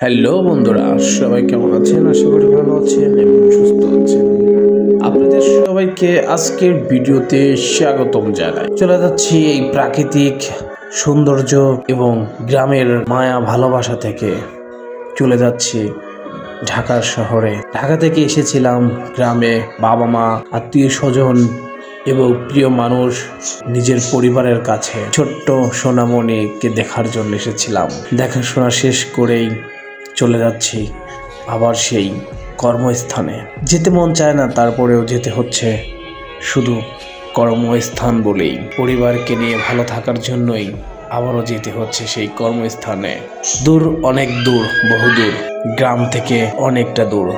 Hello বন্ধুরা, সবাই কেমন আছেন? আশা করি ভালো আছেন এবং সুস্থ আছেন। আপনাদের সবাইকে আজকের ভিডিওতে স্বাগতম জানাই। চলে যাচ্ছি এই প্রাকৃতিক সৌন্দর্য এবং গ্রামের মায়া ভালোবাসা থেকে চলে যাচ্ছি ঢাকার শহরে। ঢাকা থেকে এসেছিলাম গ্রামে, বাবা মা, আত্মীয় স্বজন এবং প্রিয় মানুষ, নিজের পরিবারের কাছে ছোট্ট সোনামণিকে দেখার জন্য এসেছিলাম। দেখাশোনা শেষ করেই চলে যাচ্ছি আবার সেই কর্মস্থানে। যেতে মন চায় না, তারপরেও যেতে হচ্ছে, শুধু কর্মস্থান বলেই। পরিবারকে নিয়ে ভালো থাকার জন্যই আবারও যেতে হচ্ছে সেই কর্মস্থানে। দূর, অনেক দূর, বহুদূর, গ্রাম থেকে অনেকটা দূর।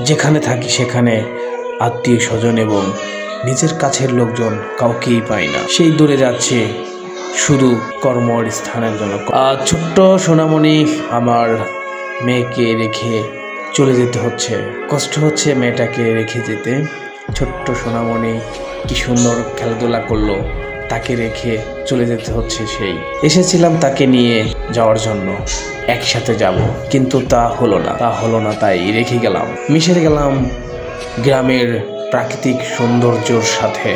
যেখানে থাকি সেখানে আত্মীয় স্বজন এবং নিজের কাছের লোকজন কাউকেই পাই না। সেই দূরে যাচ্ছে শুধু কর্মস্থানের জন্য। ছোট্ট সোনামণি আমার মেয়েকে রেখে চলে যেতে হচ্ছে। কষ্ট হচ্ছে মেয়েটাকে রেখে যেতে। ছোট্ট সোনামণি কি সুন্দর খেলাধুলা করলো, তাকে রেখে চলে যেতে হচ্ছে। সেই এসেছিলাম তাকে নিয়ে যাওয়ার জন্য, একসাথে যাব, কিন্তু তা হলো না, তাই রেখে গেলাম। মিশে গেলাম গ্রামের প্রাকৃতিক সৌন্দর্যর সাথে।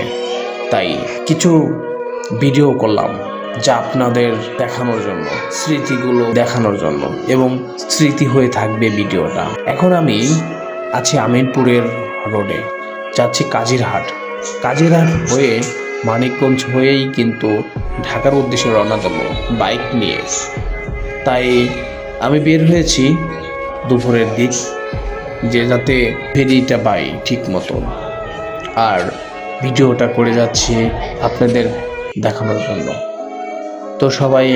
তাই কিছু ভিডিও করলাম, যা আপনাদের দেখানোর জন্য, স্মৃতিগুলো দেখানোর জন্য, এবং স্মৃতি হয়ে থাকবে ভিডিওটা। এখন আমি আছি আমিনপুরের রোডে, যাচ্ছি কাজিরহাট হয়ে মানিকগঞ্জ হয়েই কিন্তু ঢাকার উদ্দেশ্যে রওনা দেব বাইক নিয়ে। তাই আমি বের হয়েছি দুপুরের দিক, যে যাতে ফেরিটা পাই ঠিক মতন, আর ভিডিওটা করে যাচ্ছি আপনাদের দেখানোর জন্য। তো সবাই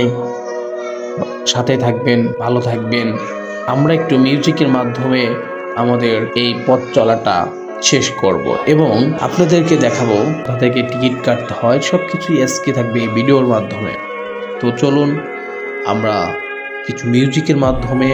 সাথে থাকবেন, ভালো থাকবেন। আমরা একটু মিউজিকের মাধ্যমে আমাদের এই পথ চলাটা শেষ করব এবং আপনাদেরকে দেখাবো কোথা থেকে টিকিট কাটতে হয়। সব কিছুই আজকে থাকবে এই ভিডিওর মাধ্যমে। তো চলুন আমরা কিছু মিউজিকের মাধ্যমে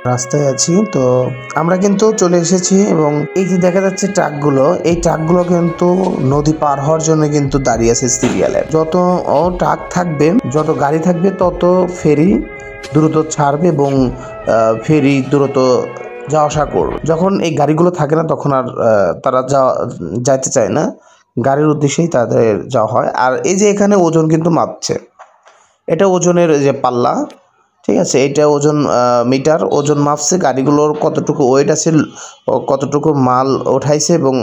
রাস্তায় আছি, তো আমরা কিন্তু চলে এসেছি এবং এই যে দেখা যাচ্ছে ট্রাকগুলো, এই ট্রাকগুলো কিন্তু নদী পার হওয়ার জন্য কিন্তু দাঁড়িয়ে আছে সিরিয়ালের। যত ট্রাক থাকবে, যত গাড়ি থাকবে, তত ফেরি দ্রুত ছাড়বে এবং ফেরি দ্রুত যাওয়া আসা করবে। যখন এই গাড়িগুলো থাকে না তখন আর তারা যাইতে চায় না, গাড়ির উদ্দেশ্যেই তাদের যাওয়া হয়। আর এই যে এখানে ওজন কিন্তু মাপছে, এটা ওজনের যে পাল্লা, ঠিক আছে, এটা ওজন মিটার, ওজন মাপছে গাড়িগুলোর কতটুকু ওয়েট আছে, কতটুকু মাল ওঠাইছে এবং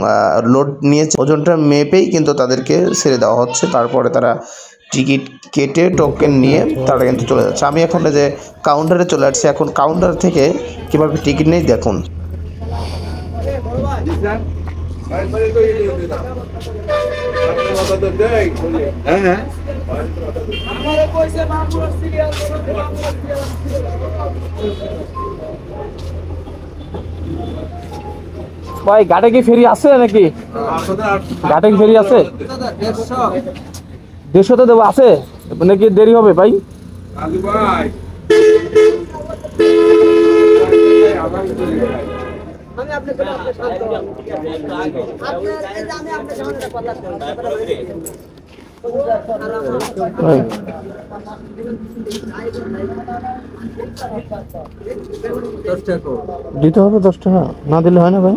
লোড নিয়েছে, ওজনটা মেপেই কিন্তু তাদেরকে ছেড়ে দেওয়া হচ্ছে। তারপরে তারা টিকিট কেটে টোকেন নিয়ে তারা কিন্তু চলে যাচ্ছে। আমি এখন যে কাউন্টারে চলে আসছি, এখন কাউন্টার থেকে কীভাবে টিকিট নেই দেখুন। হ্যাঁ, ভাই ঘাটে কি ফেরি আছে নাকি? ঘাটে কি ফেরি আছে? 150 দেবো, আছে নাকি? দেরি হবে ভাই? দিতে হবে 10 টাকা, না দিলে হয় না ভাই।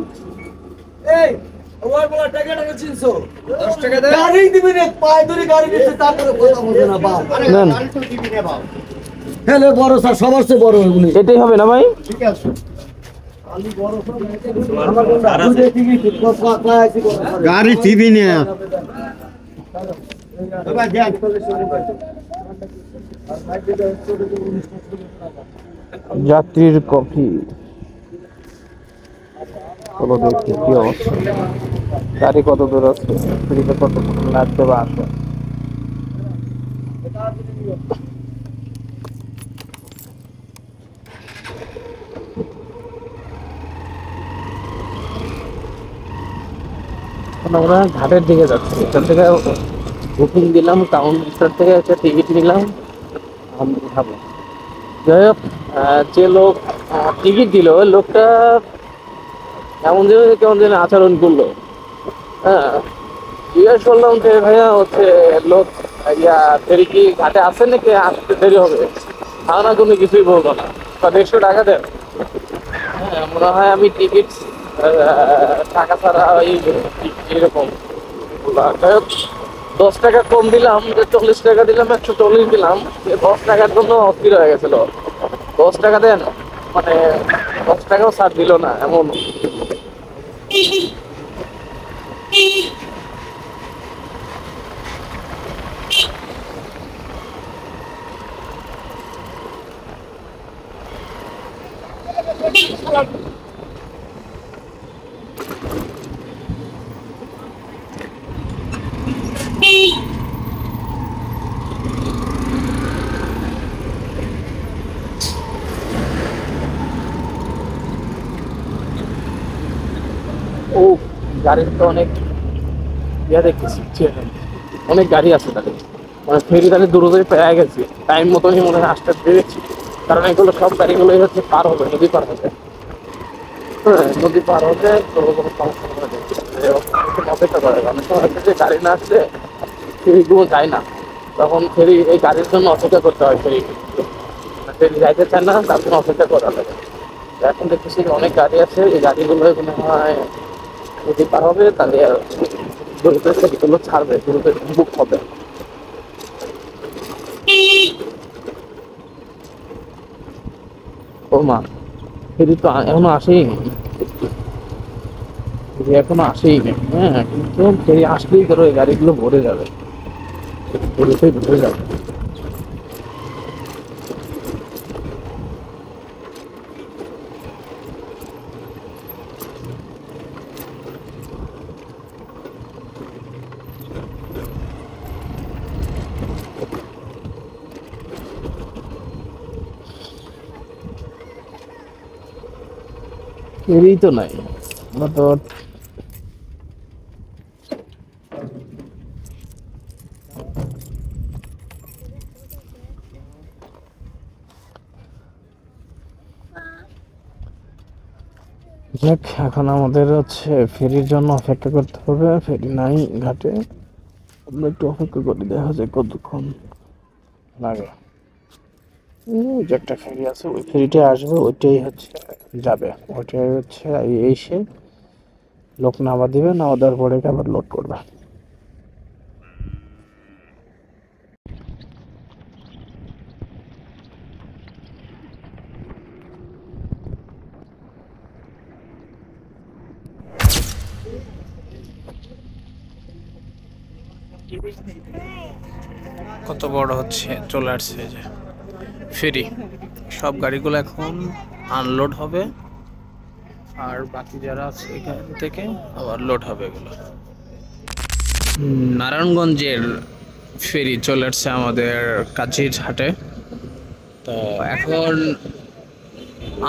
বড় স্যার, সবার চেয়ে বড় এটাই হবে না ভাই? গাড়ি টিভি নিয়ে যাত্রীর কফি, চলো দেখি কি অবস্থা, গাড়ি কত দূর আছে, ফ্রিতে কত লাগবে বা আছে। আমরা ঘাটের দিকে যাচ্ছি, এখান থেকে বুকিং দিলাম, কাউন্টার থেকে একটা টিকিট নিলাম, খাবো। যাই হোক, যে লোক টিকিট দিল, ওই লোকটা কেমন যেন আচরণ করলো। হ্যাঁ, জিজ্ঞেস করলাম যে ভাইয়া হচ্ছে লোক ফেরি কি ঘাটে আসে নাকি, আসতে দেরি হবে? না, কোনো কিছুই বলবো না, 150 টাকা দেন। হ্যাঁ, মনে হয় আমি টিকিট টাকা ছাড়া এরকম। যাই হোক, 10 টাকা কম দিলাম, 40 টাকা দিলাম, 140 দিলাম। 10 টাকার জন্য অস্থির হয়ে গেছিল। 10 টাকা দেন, মানে 10 টাকাও ছাড় দিল না, এমন। ও, গাড়ির তো অনেক দেখতেছি, অনেক গাড়ি আছে তাদের, মানে ফেরি তাদের দ্রুতই পেয়ে গেছি, টাইম মতনই মনে হয় আসতে পেরেছি। কারণ এগুলো সব গাড়িগুলোই হচ্ছে পার হবে, নদী পার হবে। হ্যাঁ, নদী পার হতে কোনো সমস্যা হবে, অপেক্ষা করে। অনেক সময় হচ্ছে যে গাড়ি না আসলে ফেরিগুলো যায় না, তখন ফেরি এই গাড়ির জন্য অপেক্ষা করতে হয়। ফেরি যাইতে চায় না, তার জন্য অপেক্ষা করা লাগে। এখন দেখতেছি অনেক গাড়ি আছে, এই গাড়িগুলো মনে হয় যদি পার হবে তাহলে দ্রুত সেগুলো ছাড়বে, দ্রুত বুক হবে। ও মা, ফেরি তো এখনো আসেই নি, ফেরি এখনো আসেই নি। হ্যাঁ, কিন্তু ফেরি আসলেই ধরো এই গাড়িগুলো ভরে যাবে, ভরে যাবে। ফেরি তো নাই, আমরা তো যাক, এখন আমাদের হচ্ছে ফেরির জন্য অপেক্ষা করতে হবে। ফেরি নাই ঘাটে, আমরা একটু অপেক্ষা করি, দেখা যায় কতক্ষণ লাগে। যে একটা ফেরি আছে, ওই ফেরিটা আসবে, ওইটাই হচ্ছে যাবে, ওইটাই হচ্ছে এসে লোক নামা দিবে, নামা দেওয়ার পরে আবার লোড করবে। কত বড় হচ্ছে, চলে আসছে এই যে ফেরি। সব গাড়িগুলো এখন আনলোড হবে, আর বাকি যারা আছে এখান থেকে আবার লোড হবে এগুলো। নারায়ণগঞ্জের ফেরি চলে আসছে আমাদের কাছির হাটে। তো এখন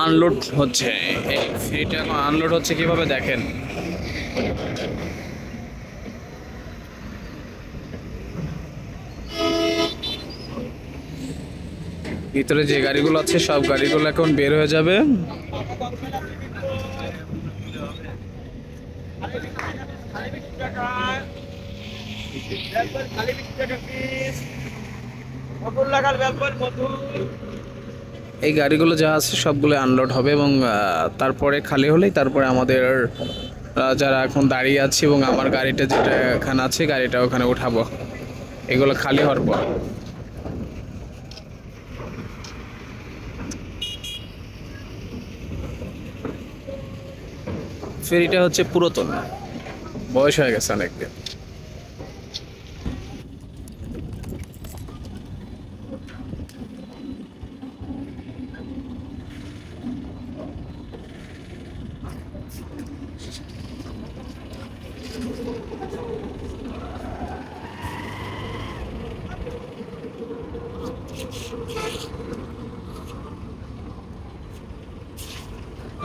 আনলোড হচ্ছে, এই ফেরিটা এখন আনলোড হচ্ছে কিভাবে দেখেন। ভিতরে যে গাড়িগুলো আছে সব গাড়িগুলো এখন বের হয়ে যাবে। এই গাড়িগুলো যা আছে সবগুলো আনলোড হবে এবং তারপরে খালি হলেই তারপরে আমাদের যারা এখন দাঁড়িয়ে আছে এবং আমার গাড়িটা যেটা এখানে আছে গাড়িটা ওখানে উঠাবো এগুলো খালি হওয়ার পর। ফেরিটা হচ্ছে পুরাতন, বয়স হয়ে গেছে অনেকদিন।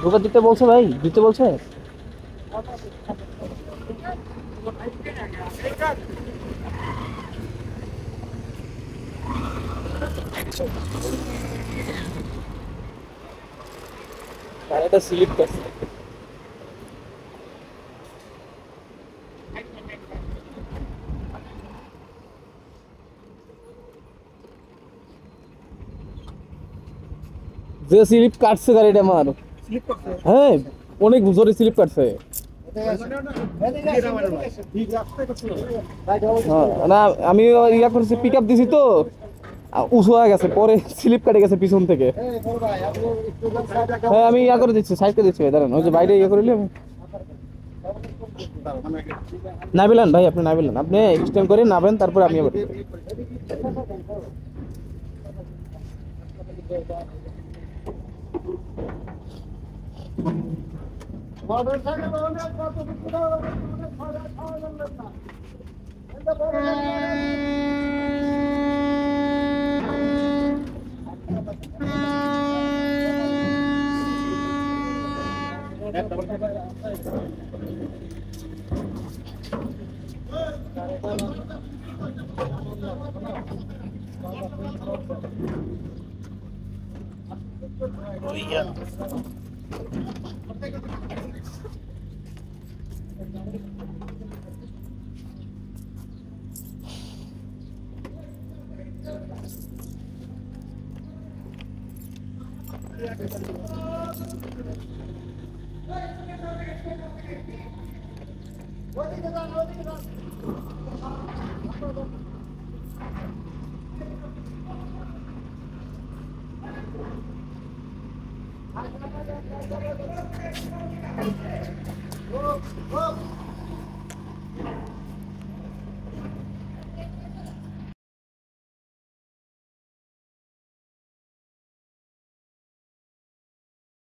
ঢোকা দিতে বলছে ভাই, দিতে বলছে। গাড়িটা স্লিপ করছে। যে স্লিপ কাটছে গাড়িটা আমার, হ্যাঁ অনেক জোরে স্লিপ কাটছে। না আমি ইয়া করছি, পিক আপ দিছি তো উঁচু হয়ে গেছে, পরে স্লিপ কাটে গেছে পিছন থেকে। হ্যাঁ আমি ইয়া করে দিচ্ছি, সাইড করে দিচ্ছি। দাঁড়ান, ওই যে বাইরে ইয়ে করে আমি নাবিলান ভাই, আপনি নাবিলান, আপনি স্ট্যান্ড করে নাবেন, তারপরে আমি ইয়ে করছি।